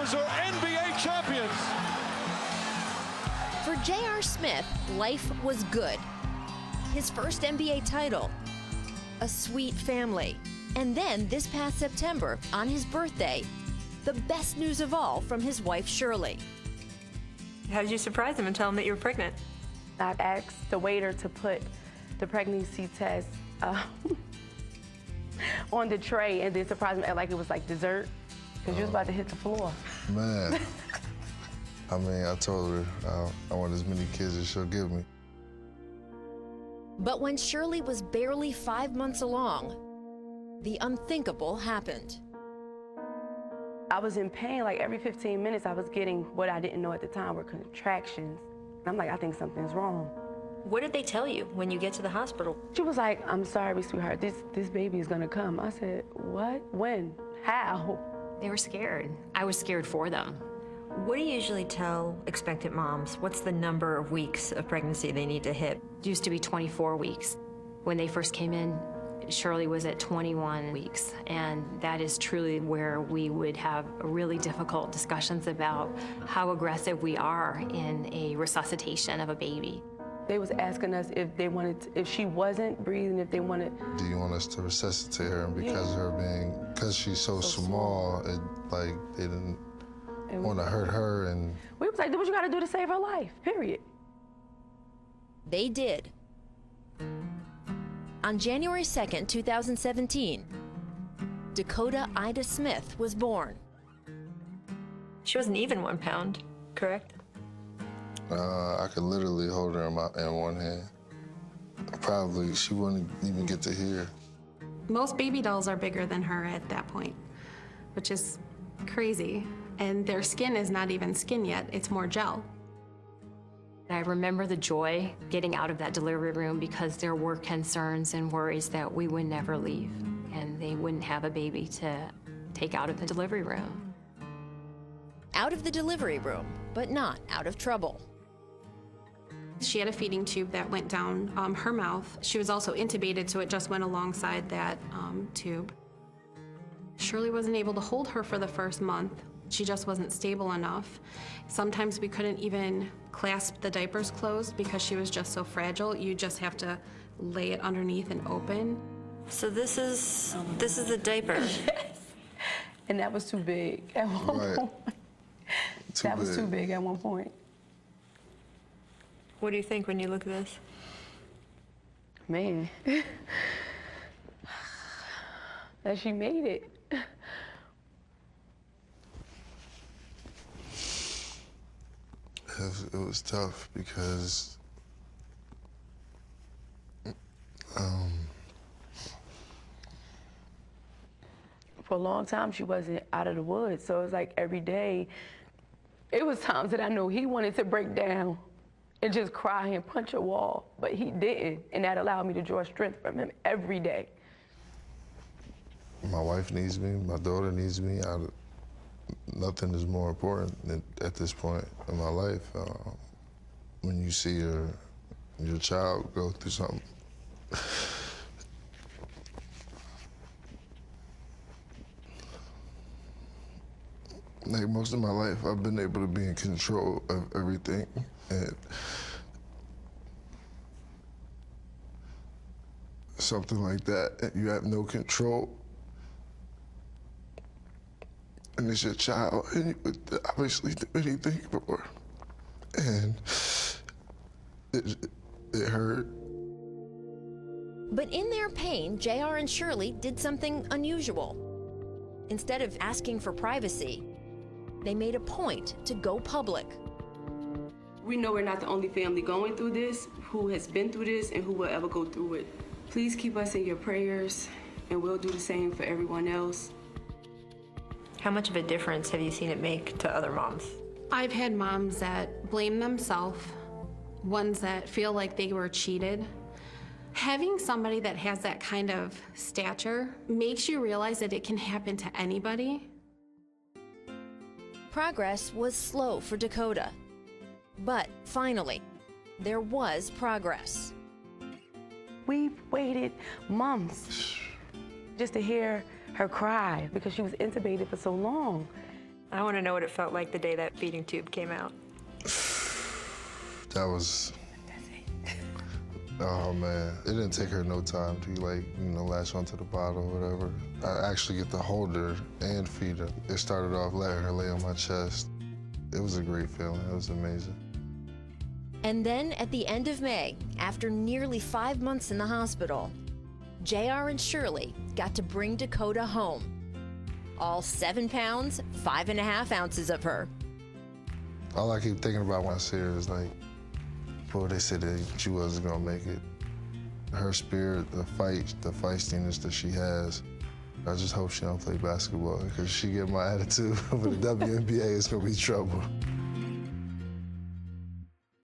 Cavaliers are NBA champions. For J.R. Smith, life was good. His first NBA title, a sweet family, and then this past September, on his birthday, the best news of all from his wife, Shirley. How did you surprise him and tell him that you were pregnant? I asked the waiter to put the pregnancy test on the tray and then surprised me like it was like dessert, because you was about to hit the floor. Man, I mean, I told her I want as many kids as she'll give me. But when Shirley was barely 5 months along, the unthinkable happened. I was in pain. Like every 15 minutes, I was getting what I didn't know at the time were contractions. I'm like, I think something's wrong. What did they tell you when you get to the hospital? She was like, I'm sorry, sweetheart, this baby is gonna come. I said, what? When? How? They were scared. I was scared for them. What do you usually tell expectant moms? What's the number of weeks of pregnancy they need to hit? It used to be 24 weeks. When they first came in, Shirley was at 21 weeks, and that is truly where we would have really difficult discussions about how aggressive we are in a resuscitation of a baby. They was asking us if they wanted to, if she wasn't breathing, if they wanted. Do you want us to resuscitate her? And because of her because she's so small, it, like, they didn't want to hurt her. And we was like, do what you got to do to save her life, period. They did. On January 2nd, 2017, Dakota Ida Smith was born. She wasn't even 1 pound, correct? I could literally hold her in one hand. Probably she wouldn't even get to hear. Most baby dolls are bigger than her at that point, which is crazy. And their skin is not even skin yet, it's more gel. I remember the joy getting out of that delivery room because there were concerns and worries that we would never leave and they wouldn't have a baby to take out of the delivery room. Out of the delivery room, but not out of trouble. She had a feeding tube that went down her mouth. She was also intubated, so it just went alongside that tube. Shirley wasn't able to hold her for the first month. She just wasn't stable enough. Sometimes we couldn't even clasp the diapers closed because she was just so fragile. You just have to lay it underneath and open. So this is the diaper. Yes. And that was too big at one point. That was too big at one point. What do you think when you look at this? Man, that she made it. It was tough because for a long time she wasn't out of the woods, so it was like every day. It was times that I knew he wanted to break down and just cry and punch a wall, but he didn't, and that allowed me to draw strength from him every day. my wife needs me, my daughter needs me. Nothing is more important at this point in my life. When you see your child go through something. Like most of my life, I've been able to be in control of everything. And something like that, and you have no control. And it's your child, and you would obviously do anything for her. And it hurt. But in their pain, JR and Shirley did something unusual. Instead of asking for privacy, they made a point to go public. We know we're not the only family going through this, who has been through this, and who will ever go through it. Please keep us in your prayers, and we'll do the same for everyone else. How much of a difference have you seen it make to other moms? I've had moms that blame themselves, ones that feel like they were cheated. Having somebody that has that kind of stature makes you realize that it can happen to anybody. Progress was slow for Dakota. But finally, there was progress. We waited months just to hear her cry because she was intubated for so long. I want to know what it felt like the day that feeding tube came out. That was, oh man, it didn't take her no time to latch onto the bottle or whatever. I actually get to hold her and feed her. It started off letting her lay on my chest. It was a great feeling, it was amazing. And then at the end of May, after nearly 5 months in the hospital, JR and Shirley got to bring Dakota home. All 7 pounds, 5.5 ounces of her. All I keep thinking about when I see her is like, boy, they said that she wasn't gonna make it. Her spirit, the feistiness that she has, I just hope she don't play basketball, because she get my attitude for the WNBA, it's gonna be trouble.